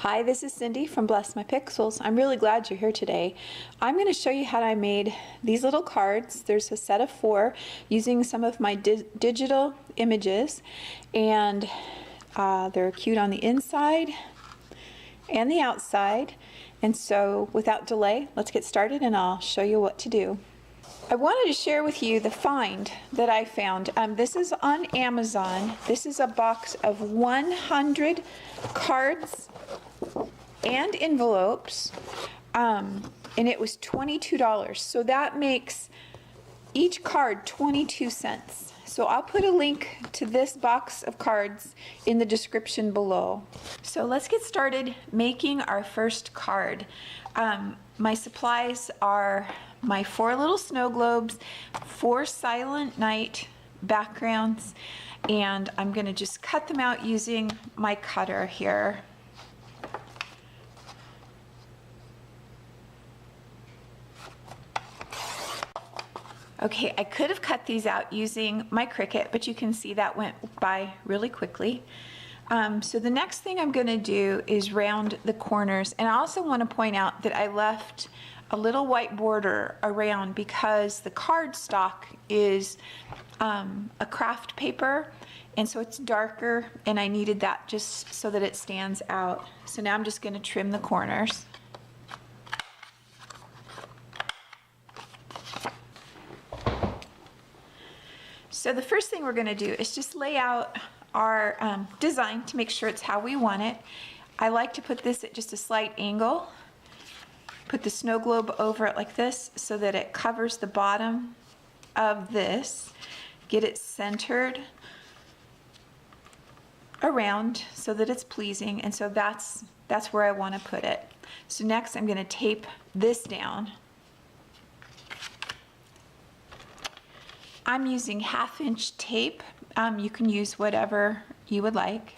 Hi, this is Cindy from Bless My Pixels. I'm really glad you're here today. I'm going to show you how I made these little cards. There's a set of 4 using some of my digital images, and they're cute on the inside and the outside. And so without delay, let's get started and I'll show you what to do. I wanted to share with you the find that I found. This is on Amazon. This is a box of 100 cards and envelopes, and it was $22. So that makes each card 22 cents. So I'll put a link to this box of cards in the description below. So let's get started making our first card. My supplies are my 4 little snow globes, 4 Silent Night backgrounds, and I'm going to just cut them out using my cutter here. Okay, I could have cut these out using my Cricut, but you can see that went by really quickly. So the next thing I'm going to do is round the corners, and I also want to point out that I left a little white border around because the cardstock is a craft paper, and so it's darker, and I needed that just so that it stands out. So now I'm just going to trim the corners. So the first thing we're going to do is just lay out our design to make sure it's how we want it. I like to put this at just a slight angle. Put the snow globe over it like this so that it covers the bottom of this. Get it centered around so that it's pleasing, and so that's where I want to put it. So next I'm going to tape this down. I'm using 1/2-inch tape. You can use whatever you would like.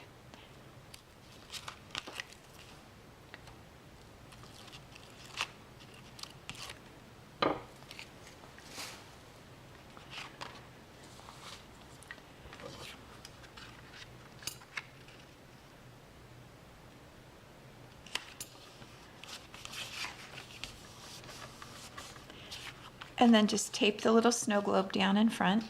And then just tape the little snow globe down in front.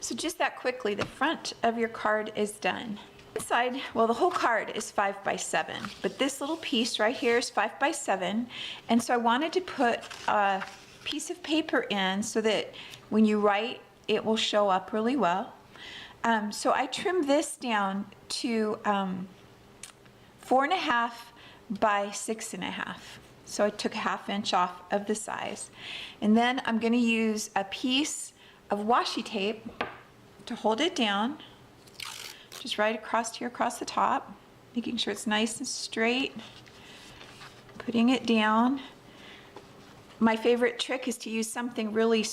So just that quickly, the front of your card is done. Inside, well, the whole card is 5 by 7, but this little piece right here is 5 by 7, and so I wanted to put a piece of paper in so that when you write, it will show up really well. So I trimmed this down to 4.5 by 6.5. So I took 1/2 inch off of the size. And then I'm going to use a piece of washi tape to hold it down, just right across here, across the top, making sure it's nice and straight, putting it down. My favorite trick is to use something really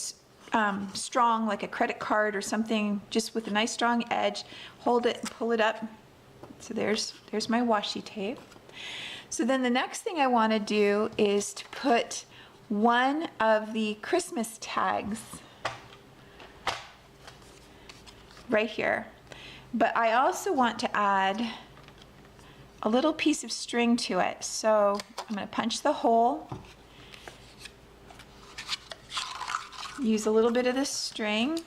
strong, like a credit card or something, just with a nice strong edge. Hold it and pull it up. So there's my washi tape. So then the next thing I want to do is to put one of the Christmas tags right here. But I also want to add a little piece of string to it. So I'm going to punch the hole. Use a little bit of this string,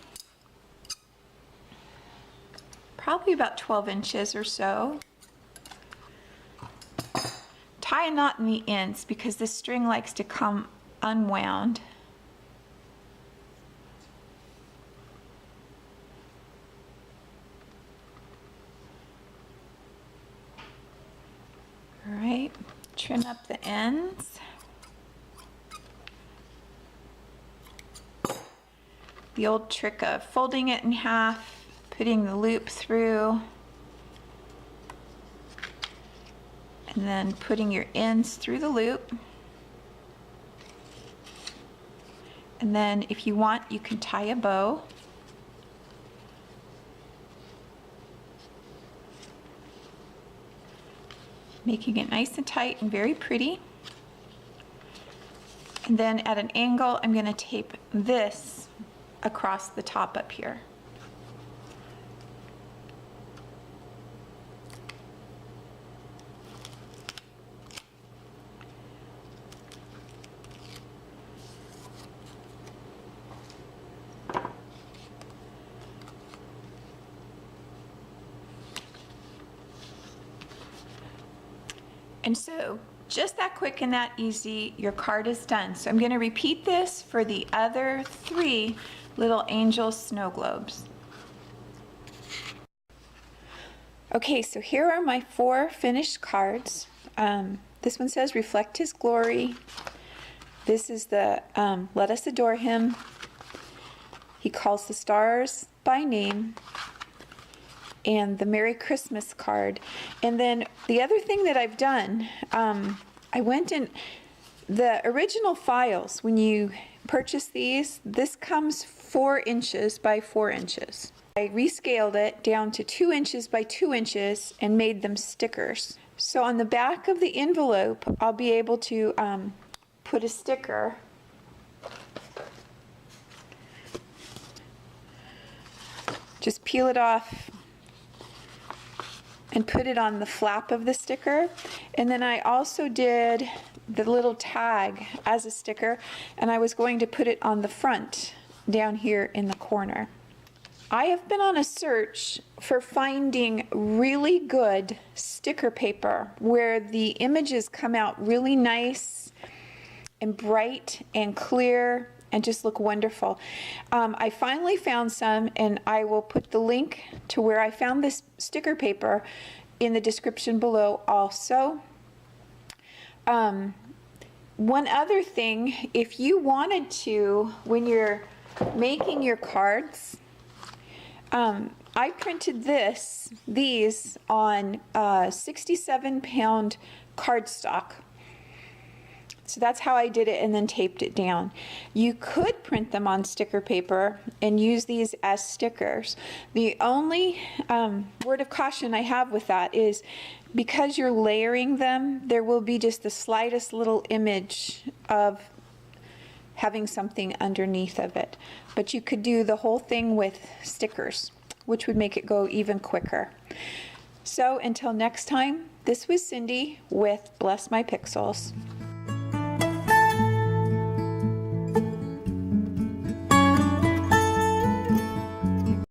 probably about 12 inches or so. Tie a knot in the ends because this string likes to come unwound. All right, trim up the ends. The old trick of folding it in half, putting the loop through, and then putting your ends through the loop. And then if you want, you can tie a bow. Making it nice and tight and very pretty. And then at an angle, I'm going to tape this across the top up here. And so just that quick and that easy, your card is done. So I'm going to repeat this for the other 3 little angel snow globes. Okay, so here are my 4 finished cards. This one says reflect his glory. This is the let us adore him. He calls the stars by name. And the Merry Christmas card. And then the other thing that I've done, I went in the original files. When you purchase these, this comes 4 inches by 4 inches. I rescaled it down to 2 inches by 2 inches and made them stickers. So on the back of the envelope, I'll be able to put a sticker. Just peel it off and put it on the flap of the sticker. And then I also did the little tag as a sticker, and I was going to put it on the front down here in the corner. I have been on a search for finding really good sticker paper where the images come out really nice and bright and clear and just look wonderful. I finally found some, and I will put the link to where I found this sticker paper in the description below also. One other thing, if you wanted to, when you're making your cards, I printed these on 67-pound cardstock. So that's how I did it, and then taped it down. You could print them on sticker paper and use these as stickers. The only word of caution I have with that is because you're layering them, there will be just the slightest little image of having something underneath of it. But you could do the whole thing with stickers, which would make it go even quicker. So until next time, this was Cindy with Bless My Pixels.